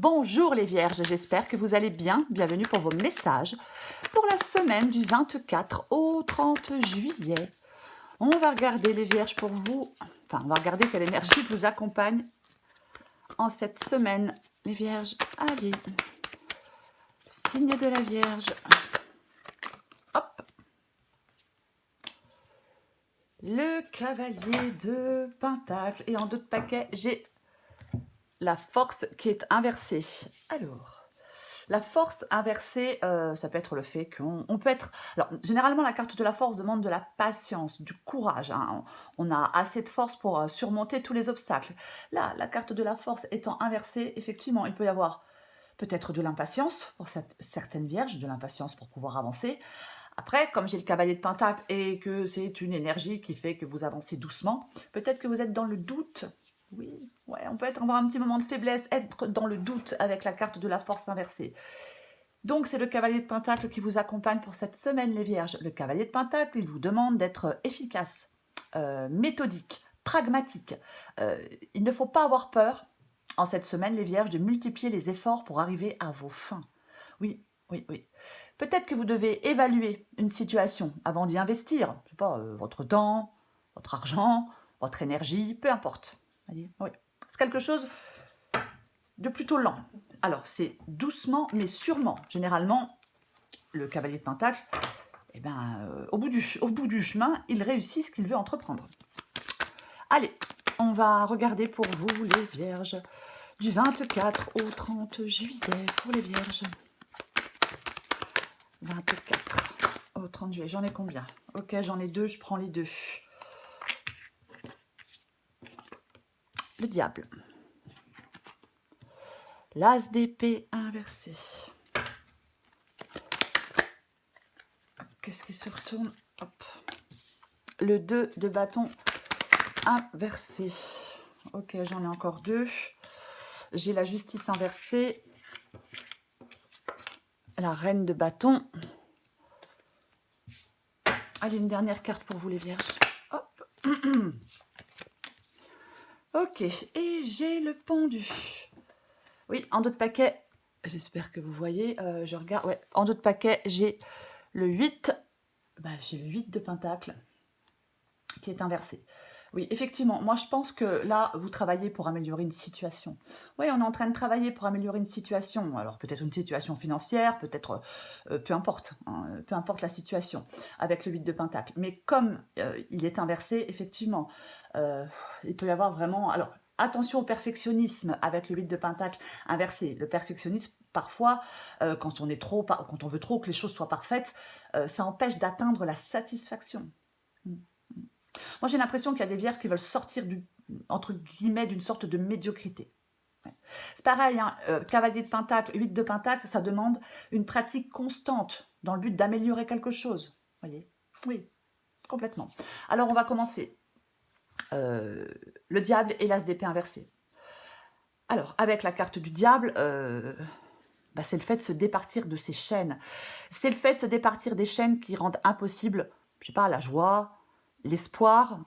Bonjour les vierges, j'espère que vous allez bien. Bienvenue pour vos messages pour la semaine du 24 au 30 juillet. On va regarder les vierges pour vous, enfin on va regarder quelle énergie vous accompagne en cette semaine. Les vierges, allez, signe de la vierge. Hop. Le cavalier de Pentacle et en d'autres paquets, j'ai la force qui est inversée. Alors, la force inversée, ça peut être le fait qu'on peut être... Alors, généralement, la carte de la force demande de la patience, du courage. Hein. On a assez de force pour surmonter tous les obstacles. Là, la carte de la force étant inversée, effectivement, il peut y avoir peut-être de l'impatience pour certaines vierges, de l'impatience pour pouvoir avancer. Après, comme j'ai le cavalier de Pentacle et que c'est une énergie qui fait que vous avancez doucement, peut-être que vous êtes dans le doute. Oui, ouais, on peut avoir un petit moment de faiblesse, être dans le doute avec la carte de la force inversée. Donc, c'est le cavalier de Pentacle qui vous accompagne pour cette semaine, les vierges. Le cavalier de Pentacle, il vous demande d'être efficace, méthodique, pragmatique. Il ne faut pas avoir peur, en cette semaine, les vierges, de multiplier les efforts pour arriver à vos fins. Oui, oui, oui. Peut-être que vous devez évaluer une situation avant d'y investir. Je sais pas, votre temps, votre argent, votre énergie, peu importe. Voyez, oui. C'est quelque chose de plutôt lent. Alors, c'est doucement, mais sûrement. Généralement, le cavalier de Pentacle, eh ben, au bout du chemin, il réussit ce qu'il veut entreprendre. Allez, on va regarder pour vous, les vierges, du 24 au 30 juillet, pour les vierges. 24 au 30 juillet, j'en ai combien? Ok, j'en ai deux, je prends les deux. Le diable. L'as d'épée inversé. Qu'est-ce qui se retourne? Hop. Le 2 de bâton inversé. Ok, j'en ai encore deux. J'ai la justice inversée. La reine de bâton. Allez, une dernière carte pour vous, les vierges. Hop. Ok, et j'ai le pendu. Oui, en d'autres paquets, j'espère que vous voyez, je regarde, ouais, en d'autres paquets, j'ai le 8, j'ai le 8 de Pentacle qui est inversé. Oui, effectivement, moi je pense que là, vous travaillez pour améliorer une situation. Oui, on est en train de travailler pour améliorer une situation. Alors peut-être une situation financière, peut-être, peu importe, hein, peu importe la situation, avec le 8 de Pentacle. Mais comme il est inversé, effectivement, il peut y avoir vraiment... Alors, attention au perfectionnisme avec le 8 de Pentacle inversé. Le perfectionnisme, parfois, quand on veut trop que les choses soient parfaites, ça empêche d'atteindre la satisfaction. Moi, j'ai l'impression qu'il y a des vierges qui veulent sortir, entre guillemets, d'une sorte de médiocrité. C'est pareil, hein, cavalier de Pentacle, 8 de Pentacle, ça demande une pratique constante dans le but d'améliorer quelque chose. Voyez? Oui, complètement. Alors, on va commencer. Le diable et l'as d'épée inversé. Alors, avec la carte du diable, c'est le fait de se départir de ces chaînes. C'est le fait de se départir des chaînes qui rendent impossible, je sais pas, la joie, l'espoir,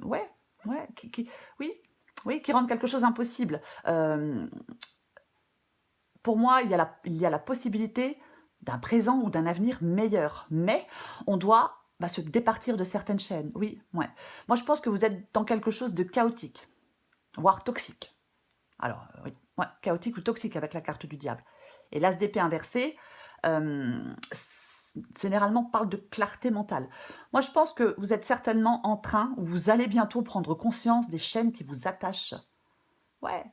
ouais, oui, qui rendent quelque chose impossible. Pour moi, il y a la possibilité d'un présent ou d'un avenir meilleur, mais on doit se départir de certaines chaînes. Oui, ouais. Moi, je pense que vous êtes dans quelque chose de chaotique, voire toxique. Alors, oui, ouais, chaotique ou toxique avec la carte du diable. Et l'as d'épée inversé, généralement parle de clarté mentale. Moi, je pense que vous êtes certainement en train, ou vous allez bientôt prendre conscience des chaînes qui vous attachent. Ouais,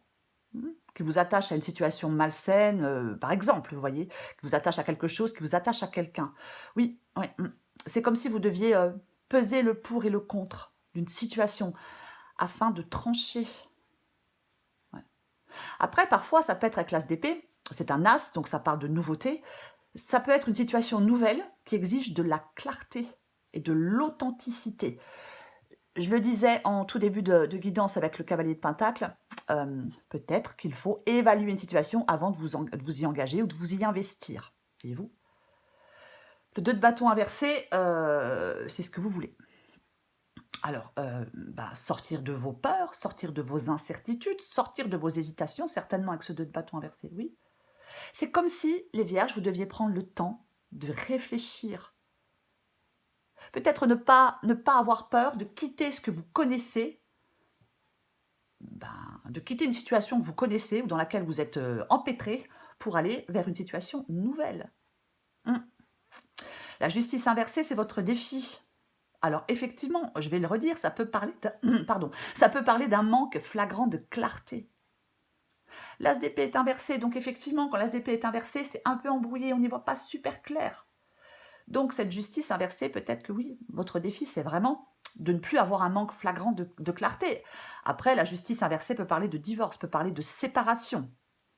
qui vous attachent à une situation malsaine, par exemple, vous voyez, qui vous attachent à quelque chose, qui vous attachent à quelqu'un. Oui, oui, c'est comme si vous deviez peser le pour et le contre d'une situation afin de trancher. Après, parfois, ça peut être avec l'as d'épée, c'est un as, donc ça parle de nouveauté. Ça peut être une situation nouvelle qui exige de la clarté et de l'authenticité. Je le disais en tout début de guidance avec le cavalier de Pentacle, peut-être qu'il faut évaluer une situation avant de vous y engager ou de vous y investir. Voyez-vous? Le 2 de bâton inversé, c'est ce que vous voulez. Alors, sortir de vos peurs, sortir de vos incertitudes, sortir de vos hésitations, certainement avec ce 2 de bâton inversé, oui. C'est comme si, les vierges, vous deviez prendre le temps de réfléchir. Peut-être ne pas avoir peur de quitter ce que vous connaissez, de quitter une situation que vous connaissez ou dans laquelle vous êtes empêtré pour aller vers une situation nouvelle. La justice inversée, c'est votre défi. Alors effectivement, je vais le redire, ça peut parler ça peut parler d'un manque flagrant de clarté. L'as d'épée est inversé, donc effectivement, quand l'as d'épée est inversé, c'est un peu embrouillé, on n'y voit pas super clair. Donc cette justice inversée, peut-être que oui, votre défi, c'est vraiment de ne plus avoir un manque flagrant de clarté. Après, la justice inversée peut parler de divorce, peut parler de séparation.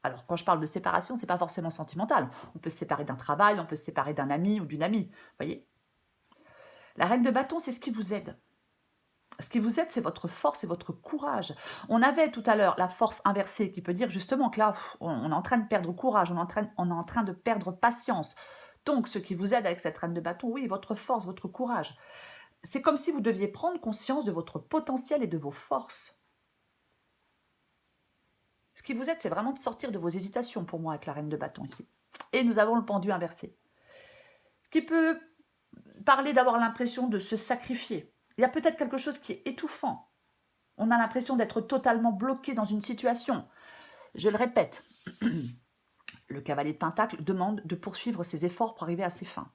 Alors, quand je parle de séparation, c'est pas forcément sentimental. On peut se séparer d'un travail, on peut se séparer d'un ami ou d'une amie, voyez. La reine de bâton, c'est ce qui vous aide. Ce qui vous aide, c'est votre force et votre courage. On avait tout à l'heure la force inversée qui peut dire justement que là, on est en train de perdre courage, on est en train de perdre patience. Donc, ce qui vous aide avec cette reine de bâton, oui, votre force, votre courage. C'est comme si vous deviez prendre conscience de votre potentiel et de vos forces. Ce qui vous aide, c'est vraiment de sortir de vos hésitations pour moi avec la reine de bâton ici. Et nous avons le pendu inversé, qui peut parler d'avoir l'impression de se sacrifier. Il y a peut-être quelque chose qui est étouffant. On a l'impression d'être totalement bloqué dans une situation. Je le répète, le cavalier de Pentacle demande de poursuivre ses efforts pour arriver à ses fins.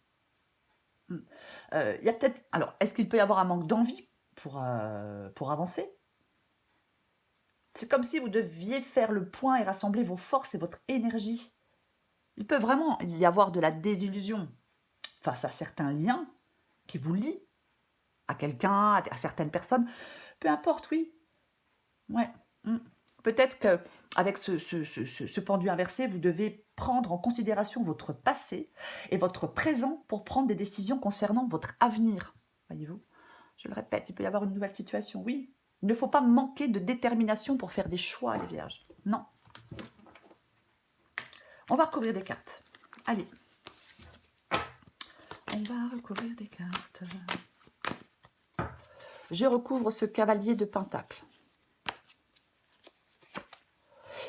Il y a peut-être... Alors, est-ce qu'il peut y avoir un manque d'envie pour avancer? C'est comme si vous deviez faire le point et rassembler vos forces et votre énergie. Il peut vraiment y avoir de la désillusion face à certains liens qui vous lient à quelqu'un, à certaines personnes. Peu importe, oui. Ouais. Peut-être qu'avec ce pendu inversé, vous devez prendre en considération votre passé et votre présent pour prendre des décisions concernant votre avenir. Voyez-vous? Je le répète, il peut y avoir une nouvelle situation, oui. Il ne faut pas manquer de détermination pour faire des choix, les vierges. Non. On va recouvrir des cartes. Allez. On va recouvrir des cartes. Je recouvre ce cavalier de Pentacle.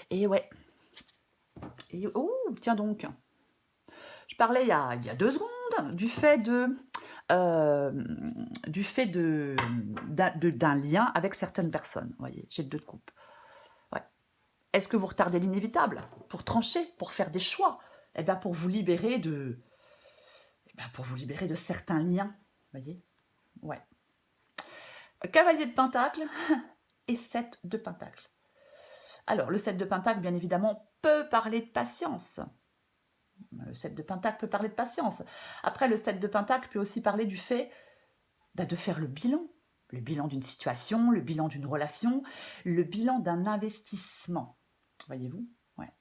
Et ouais. Et, oh, tiens donc. Je parlais il y a 2 secondes du fait d'un lien avec certaines personnes. Vous voyez, j'ai 2 de coupe. Ouais. Est-ce que vous retardez l'inévitable pour trancher, pour faire des choix? Eh bien, pour vous libérer de certains liens. Vous voyez? Ouais. Cavalier de Pentacle et 7 de Pentacle. Alors, le 7 de Pentacle, bien évidemment, peut parler de patience. Le 7 de Pentacle peut parler de patience. Après, le 7 de Pentacle peut aussi parler du fait de faire le bilan d'une situation, le bilan d'une relation, le bilan d'un investissement. Voyez-vous? Ouais.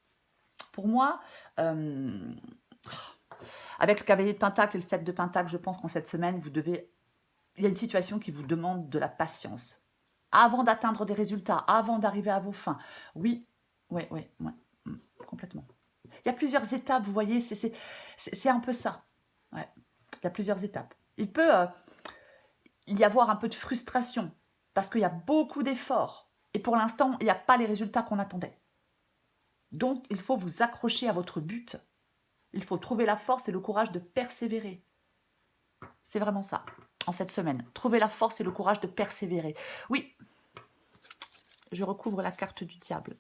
Pour moi, avec le cavalier de Pentacle et le 7 de Pentacle, je pense qu'en cette semaine, il y a une situation qui vous demande de la patience. Avant d'atteindre des résultats, avant d'arriver à vos fins. Oui, complètement. Il y a plusieurs étapes, vous voyez, c'est un peu ça. Ouais. Il y a plusieurs étapes. Il peut y avoir un peu de frustration parce qu'il y a beaucoup d'efforts et pour l'instant, il n'y a pas les résultats qu'on attendait. Donc, il faut vous accrocher à votre but. Il faut trouver la force et le courage de persévérer. C'est vraiment ça, en cette semaine. Trouver la force et le courage de persévérer. Oui, je recouvre la carte du diable.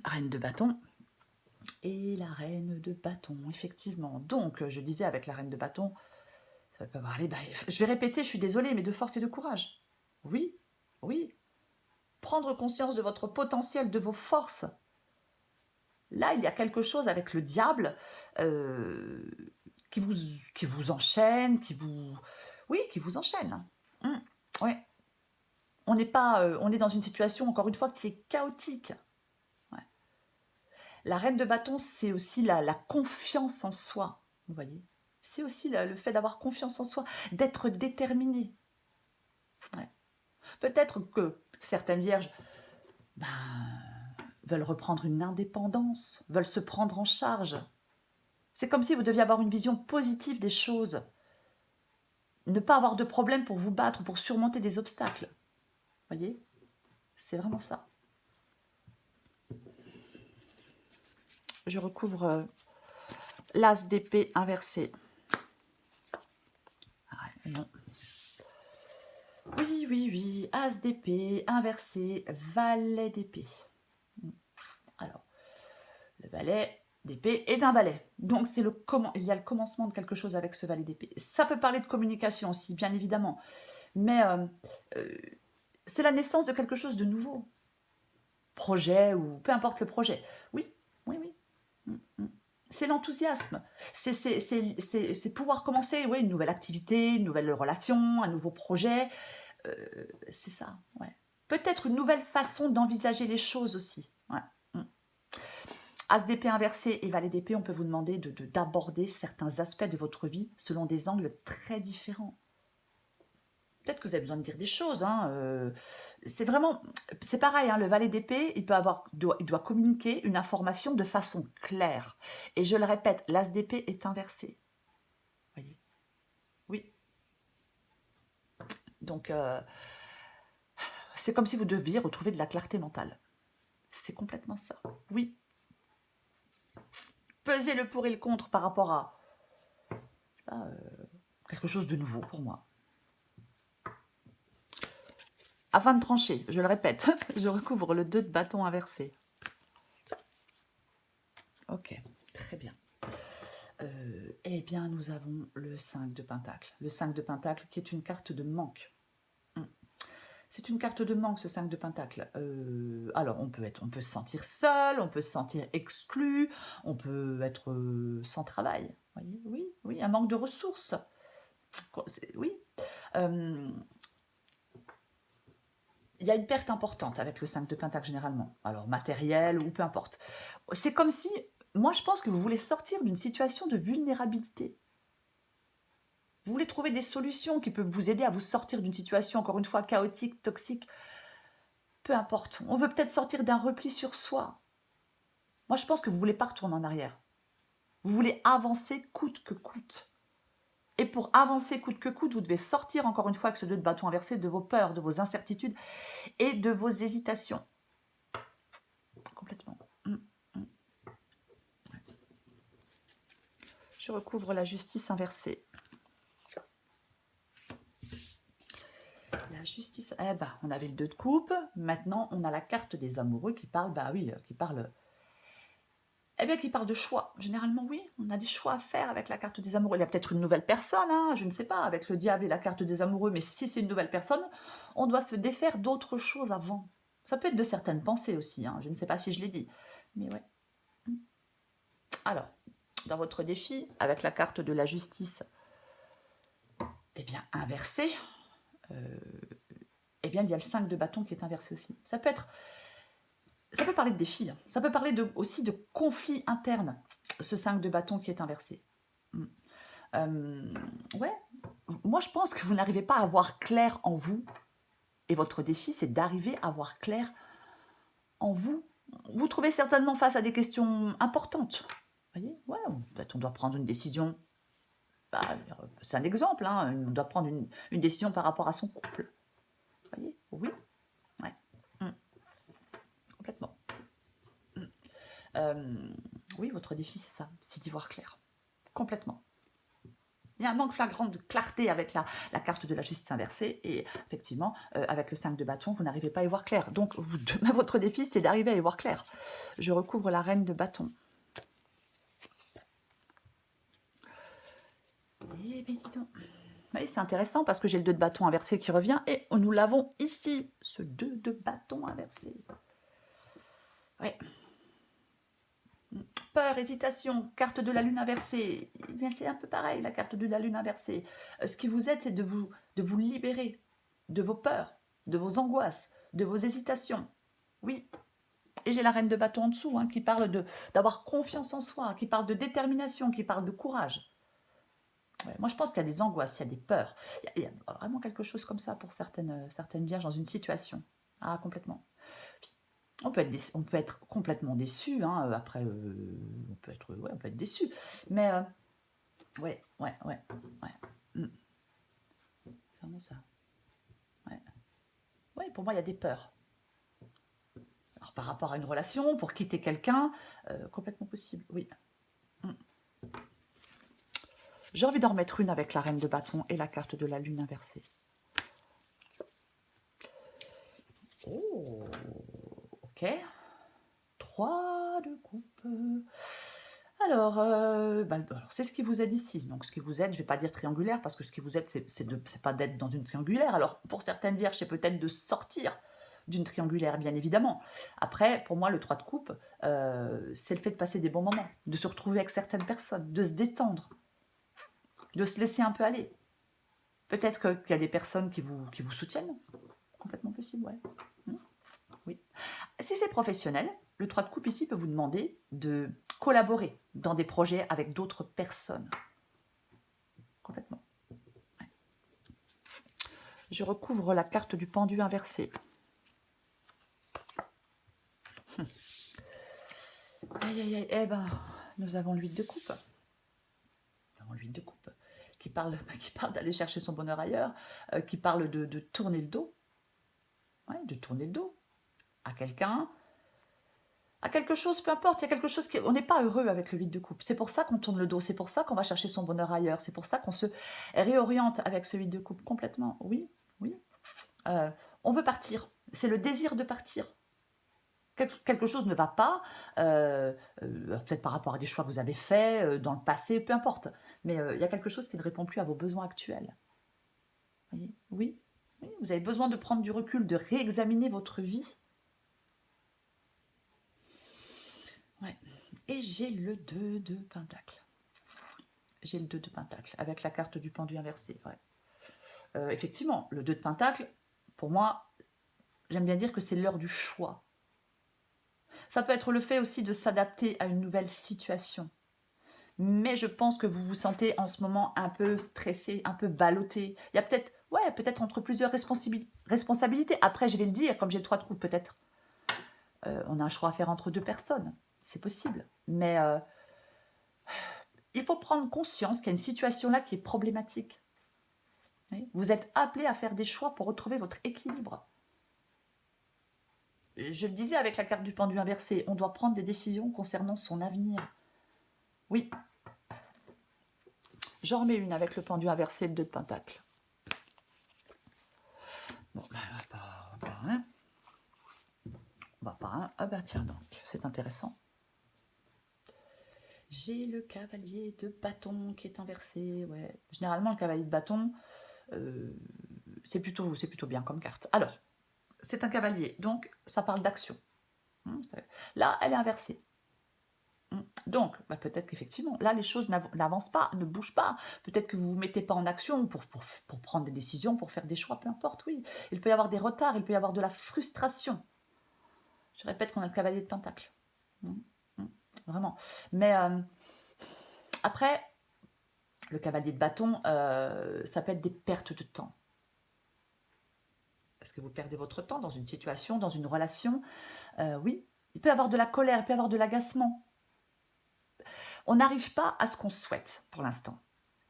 Reine de bâton. Et la reine de bâton, effectivement. Donc, je disais avec la reine de bâton, ça peut parler... je vais répéter, je suis désolée, mais de force et de courage. Oui. Prendre conscience de votre potentiel, de vos forces. Là, il y a quelque chose avec le diable qui vous enchaîne, qui vous enchaîne. Ouais. On est dans une situation, encore une fois, qui est chaotique. Ouais. La reine de bâton, c'est aussi la confiance en soi, vous voyez. C'est aussi le fait d'avoir confiance en soi, d'être déterminé. Ouais. Peut-être que certaines vierges veulent reprendre une indépendance, veulent se prendre en charge. C'est comme si vous deviez avoir une vision positive des choses. Ne pas avoir de problème pour vous battre, pour surmonter des obstacles. Vous voyez? C'est vraiment ça. Je recouvre l'as d'épée inversé. Ah, non. Oui, oui, oui. As d'épée inversé, valet d'épée. Alors, le valet d'épée est d'un valet. Donc, c'est il y a le commencement de quelque chose avec ce valet d'épée. Ça peut parler de communication aussi, bien évidemment. Mais c'est la naissance de quelque chose de nouveau. Projet ou peu importe le projet. Oui, oui, oui. C'est l'enthousiasme. C'est pouvoir commencer une nouvelle activité, une nouvelle relation, un nouveau projet. C'est ça, ouais. Peut-être une nouvelle façon d'envisager les choses aussi. Ouais. As d'épée inversé et valet d'épée, on peut vous demander d'aborder certains aspects de votre vie selon des angles très différents. Peut-être que vous avez besoin de dire des choses. C'est vraiment, c'est pareil, le valet d'épée, il doit communiquer une information de façon claire. Et je le répète, l'as d'épée est inversé. Voyez? Oui. Donc, c'est comme si vous deviez retrouver de la clarté mentale. C'est complètement ça. Oui. Peser le pour et le contre par rapport à quelque chose de nouveau pour moi. Afin de trancher, je le répète, je recouvre le 2 de bâton inversé. Ok, très bien. Eh bien, nous avons le 5 de pentacle. Le 5 de pentacle qui est une carte de manque. C'est une carte de manque, ce 5 de pentacle. Alors, on peut se sentir seul, on peut se sentir exclu, on peut être sans travail. Voyez, oui, oui, un manque de ressources. Oui. Il y a une perte importante avec le 5 de pentacle généralement. Alors, matériel ou peu importe. C'est comme si, moi je pense que vous voulez sortir d'une situation de vulnérabilité. Vous voulez trouver des solutions qui peuvent vous aider à vous sortir d'une situation, encore une fois, chaotique, toxique. Peu importe. On veut peut-être sortir d'un repli sur soi. Moi, je pense que vous ne voulez pas retourner en arrière. Vous voulez avancer coûte que coûte. Et pour avancer coûte que coûte, vous devez sortir, encore une fois, avec ce 2 de bâton inversé, de vos peurs, de vos incertitudes et de vos hésitations. Complètement. Je recouvre la justice inversée. La justice, on avait le 2 de coupe, maintenant on a la carte des amoureux qui parle, qui parle de choix. Généralement, oui, on a des choix à faire avec la carte des amoureux. Il y a peut-être une nouvelle personne, je ne sais pas, avec le diable et la carte des amoureux, mais si c'est une nouvelle personne, on doit se défaire d'autres choses avant. Ça peut être de certaines pensées aussi, je ne sais pas si je l'ai dit, mais ouais. Alors, dans votre défi, avec la carte de la justice, inversée, il y a le 5 de bâton qui est inversé aussi. Ça peut parler de défis, ça peut parler aussi de conflits internes, ce 5 de bâton qui est inversé. Ouais, moi je pense que vous n'arrivez pas à voir clair en vous, et votre défi c'est d'arriver à voir clair en vous. Vous trouvez certainement face à des questions importantes. Vous voyez, ouais, peut-être on doit prendre une décision. C'est un exemple, on doit prendre une décision par rapport à son couple. Vous voyez, oui, ouais. Complètement. Oui, votre défi, c'est ça, c'est d'y voir clair. Complètement. Il y a un manque flagrant de clarté avec la carte de la justice inversée, et effectivement, avec le 5 de bâton, vous n'arrivez pas à y voir clair. Donc, votre défi, c'est d'arriver à y voir clair. Je recouvre la reine de bâton. Eh bien, dis donc. Oui, c'est intéressant parce que j'ai le 2 de bâton inversé qui revient, et nous l'avons ici, ce 2 de bâton inversé. Ouais. Peur, hésitation, carte de la lune inversée. Eh bien, c'est un peu pareil, la carte de la lune inversée. Ce qui vous aide, c'est de vous libérer de vos peurs, de vos angoisses, de vos hésitations. Oui. Et j'ai la reine de bâton en dessous, qui parle d'avoir confiance en soi, qui parle de détermination, qui parle de courage. Ouais, moi, je pense qu'il y a des angoisses, il y a des peurs. Il y a vraiment quelque chose comme ça pour certaines vierges dans une situation. Ah, complètement. on peut être complètement déçu, hein, après, on peut être déçu. Mais, ouais, ouais, ouais, ouais. Mm. C'est vraiment ça. Ouais. Ouais, pour moi, il y a des peurs. Alors, par rapport à une relation, pour quitter quelqu'un, complètement possible, oui. Mm. J'ai envie d'en remettre une avec la reine de bâton et la carte de la lune inversée. Oh, ok. 3 de coupe. Alors, c'est ce qui vous aide ici. Donc, ce qui vous aide, je ne vais pas dire triangulaire, parce que ce qui vous aide, c'est pas d'être dans une triangulaire. Alors, pour certaines vierges, c'est peut-être de sortir d'une triangulaire, bien évidemment. Après, pour moi, le 3 de coupe, c'est le fait de passer des bons moments, de se retrouver avec certaines personnes, de se détendre, de se laisser un peu aller. Peut-être qu'il y a des personnes qui vous soutiennent. Complètement possible, ouais. Oui. Si c'est professionnel, le 3 de coupe ici peut vous demander de collaborer dans des projets avec d'autres personnes. Complètement. Ouais. Je recouvre la carte du pendu inversé. Aïe, aïe, aïe. Eh ben, nous avons l'huile de coupe. Nous avons l'huile de coupe qui parle d'aller chercher son bonheur ailleurs, qui parle de tourner le dos. Ouais, de tourner le dos à quelqu'un, à quelque chose, peu importe, il y a quelque chose qui... On n'est pas heureux avec le 8 de coupe. C'est pour ça qu'on tourne le dos, c'est pour ça qu'on va chercher son bonheur ailleurs, c'est pour ça qu'on se réoriente avec ce 8 de coupe complètement. Oui, oui. On veut partir, c'est le désir de partir. Quelque chose ne va pas, peut-être par rapport à des choix que vous avez faits dans le passé, peu importe. Mais il y a quelque chose qui ne répond plus à vos besoins actuels. Vous voyez? Oui, oui, vous avez besoin de prendre du recul, de réexaminer votre vie. Ouais. Et j'ai le 2 de pentacle. J'ai le 2 de pentacle, avec la carte du pendu inversé. Ouais. Effectivement, le 2 de pentacle, pour moi, j'aime bien dire que c'est l'heure du choix. Ça peut être le fait aussi de s'adapter à une nouvelle situation. Mais je pense que vous vous sentez en ce moment un peu stressé, un peu ballotté. Il y a peut-être entre plusieurs responsabilités. Après, je vais le dire, comme j'ai le 3 de coupe, peut-être. On a un choix à faire entre deux personnes. C'est possible. Mais il faut prendre conscience qu'il y a une situation là qui est problématique. Oui. Vous êtes appelé à faire des choix pour retrouver votre équilibre. Je le disais avec la carte du pendu inversé, on doit prendre des décisions concernant son avenir. Oui. J'en remets une avec le pendu inversé et le 2 de pentacle. Bon, on va pas un. On va pas un. Ah bah tiens donc, c'est intéressant. J'ai le cavalier de bâton qui est inversé. Ouais. Généralement, le cavalier de bâton, c'est plutôt bien comme carte. Alors, c'est un cavalier, donc ça parle d'action. Là, elle est inversée. Donc, peut-être qu'effectivement, là, les choses n'avancent pas, ne bougent pas. Peut-être que vous ne vous mettez pas en action pour prendre des décisions, pour faire des choix, peu importe, oui. Il peut y avoir des retards, il peut y avoir de la frustration. Je répète qu'on a le cavalier de pentacle. Vraiment. Mais après, le cavalier de bâton, ça peut être des pertes de temps. Est-ce que vous perdez votre temps dans une situation, dans une relation? Oui. Il peut y avoir de la colère, il peut y avoir de l'agacement. On n'arrive pas à ce qu'on souhaite pour l'instant.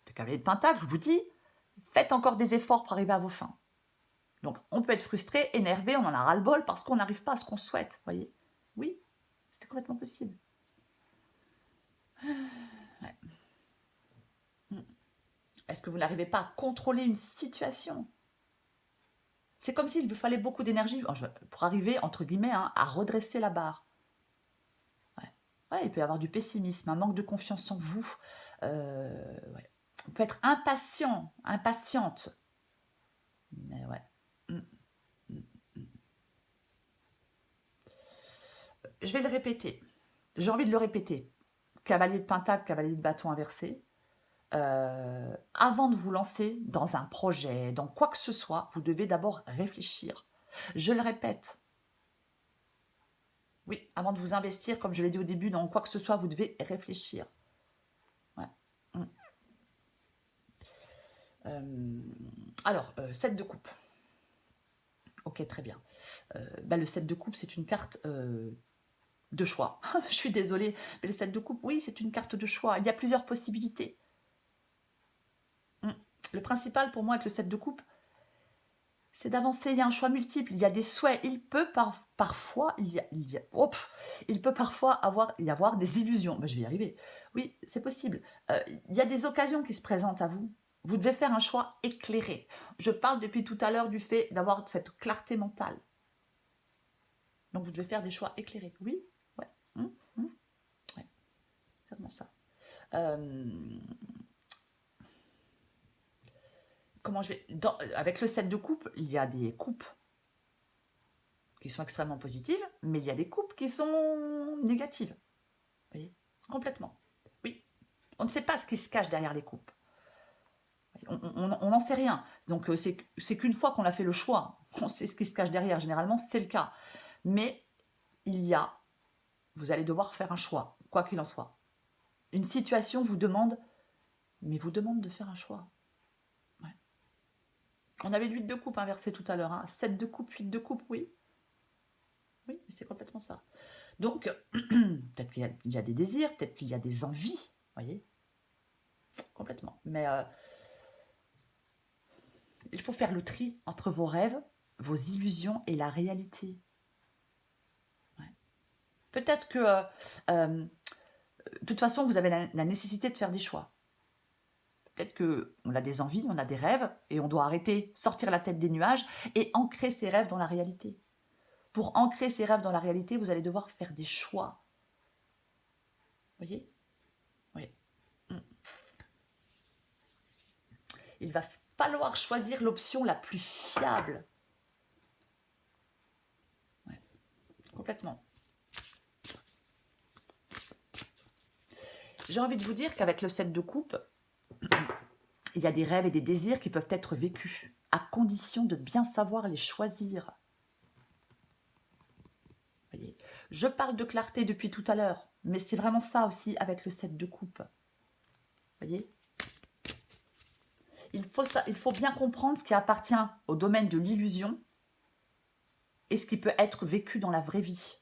Le cavalier de pentacle, je vous dis, faites encore des efforts pour arriver à vos fins. Donc, on peut être frustré, énervé, on en a ras-le-bol parce qu'on n'arrive pas à ce qu'on souhaite, voyez? Oui, c'est complètement possible. Ouais. Est-ce que vous n'arrivez pas à contrôler une situation? C'est comme s'il vous fallait beaucoup d'énergie pour arriver, entre guillemets, à redresser la barre. Ouais. Ouais, il peut y avoir du pessimisme, un manque de confiance en vous. Ouais. On peut être impatient, impatiente. Mais ouais. Je vais le répéter. J'ai envie de le répéter. Cavalier de pentacle, cavalier de bâton inversé. Avant de vous lancer dans un projet, dans quoi que ce soit, vous devez d'abord réfléchir. Je le répète. Oui, avant de vous investir, comme je l'ai dit au début, dans quoi que ce soit, vous devez réfléchir. Ouais. Alors, 7 de coupe. Ok, très bien. Le 7 de coupe, c'est une carte de choix. Je suis désolée, mais le 7 de coupe, oui, c'est une carte de choix. Il y a plusieurs possibilités. Le principal pour moi avec le 7 de coupe, c'est d'avancer. Il y a un choix multiple, il y a des souhaits. Il peut parfois, il peut parfois y avoir des illusions. Je vais y arriver. Oui, c'est possible. Il y a des occasions qui se présentent à vous. Vous devez faire un choix éclairé. Je parle depuis tout à l'heure du fait d'avoir cette clarté mentale. Donc vous devez faire des choix éclairés. Oui, ouais, ouais, c'est vraiment ça. Comment je vais avec le 7 de coupe, il y a des coupes qui sont extrêmement positives, mais il y a des coupes qui sont négatives. Vous voyez, complètement. Oui, on ne sait pas ce qui se cache derrière les coupes. On n'en sait rien. Donc c'est qu'une fois qu'on a fait le choix, on sait ce qui se cache derrière. Généralement, c'est le cas. Mais vous allez devoir faire un choix, quoi qu'il en soit. Une situation vous demande de faire un choix. Ouais. On avait le 8 de coupe inversé tout à l'heure. Hein. 7 de coupe, 8 de coupe, oui. Oui, c'est complètement ça. Donc, peut-être qu'il y a des désirs, peut-être qu'il y a des envies, voyez, complètement. Mais il faut faire le tri entre vos rêves, vos illusions et la réalité. Ouais. Peut-être que, de toute façon, vous avez la nécessité de faire des choix. Peut-être qu'on a des envies, on a des rêves, et on doit arrêter, sortir la tête des nuages et ancrer ses rêves dans la réalité. Pour ancrer ses rêves dans la réalité, vous allez devoir faire des choix. Vous voyez? Oui. Il va falloir choisir l'option la plus fiable. Ouais, complètement. J'ai envie de vous dire qu'avec le 7 de coupe, il y a des rêves et des désirs qui peuvent être vécus, à condition de bien savoir les choisir. Voyez, je parle de clarté depuis tout à l'heure, mais c'est vraiment ça aussi avec le 7 de coupe. Voyez, il faut bien comprendre ce qui appartient au domaine de l'illusion et ce qui peut être vécu dans la vraie vie.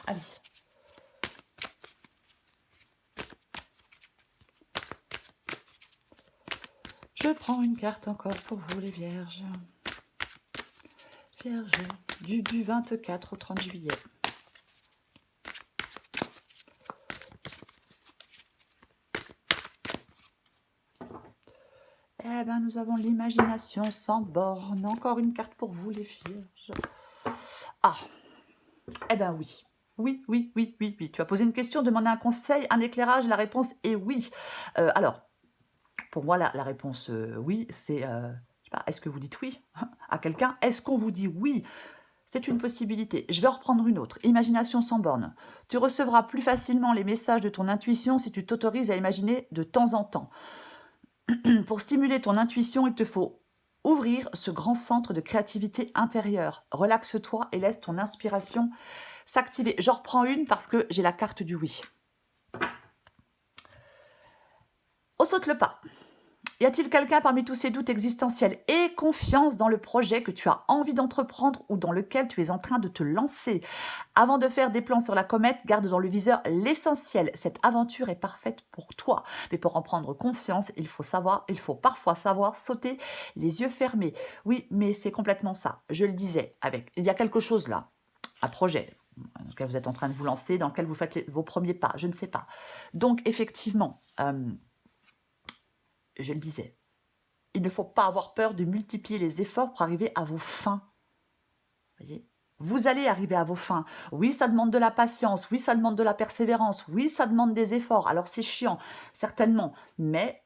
Allez. Je prends une carte encore pour vous les vierges. Vierges, du 24 au 30 juillet. Eh bien, nous avons l'imagination sans borne. Encore une carte pour vous, les vierges. Ah, eh bien oui. Oui. Tu as posé une question, demandé un conseil, un éclairage. La réponse est oui. Alors, pour moi, la réponse oui, c'est... est-ce que vous dites oui à quelqu'un? Est-ce qu'on vous dit oui? C'est une possibilité. Je vais en reprendre une autre. Imagination sans borne. Tu recevras plus facilement les messages de ton intuition si tu t'autorises à imaginer de temps en temps. Pour stimuler ton intuition, il te faut ouvrir ce grand centre de créativité intérieure. Relaxe-toi et laisse ton inspiration s'activer. J'en reprends une parce que j'ai la carte du oui. On saute le pas. Y a-t-il quelqu'un parmi tous ces doutes existentiels et confiance dans le projet que tu as envie d'entreprendre ou dans lequel tu es en train de te lancer? Avant de faire des plans sur la comète, garde dans le viseur l'essentiel. Cette aventure est parfaite pour toi. Mais pour en prendre conscience, il faut parfois savoir sauter les yeux fermés. Oui, mais c'est complètement ça. Je le disais, il y a quelque chose là, un projet dans lequel vous êtes en train de vous lancer, dans lequel vous faites vos premiers pas, je ne sais pas. Donc effectivement, je le disais, il ne faut pas avoir peur de multiplier les efforts pour arriver à vos fins. Voyez, vous allez arriver à vos fins. Oui, ça demande de la patience. Oui, ça demande de la persévérance. Oui, ça demande des efforts. Alors, c'est chiant, certainement. Mais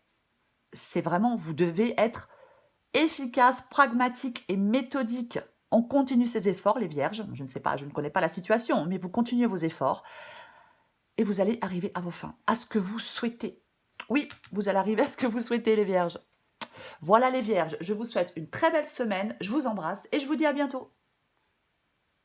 c'est vraiment, vous devez être efficace, pragmatique et méthodique. On continue ces efforts, les vierges. Je ne sais pas, je ne connais pas la situation, mais vous continuez vos efforts et vous allez arriver à vos fins, à ce que vous souhaitez. Oui, vous allez arriver à ce que vous souhaitez, les vierges. Voilà les vierges, je vous souhaite une très belle semaine, je vous embrasse et je vous dis à bientôt.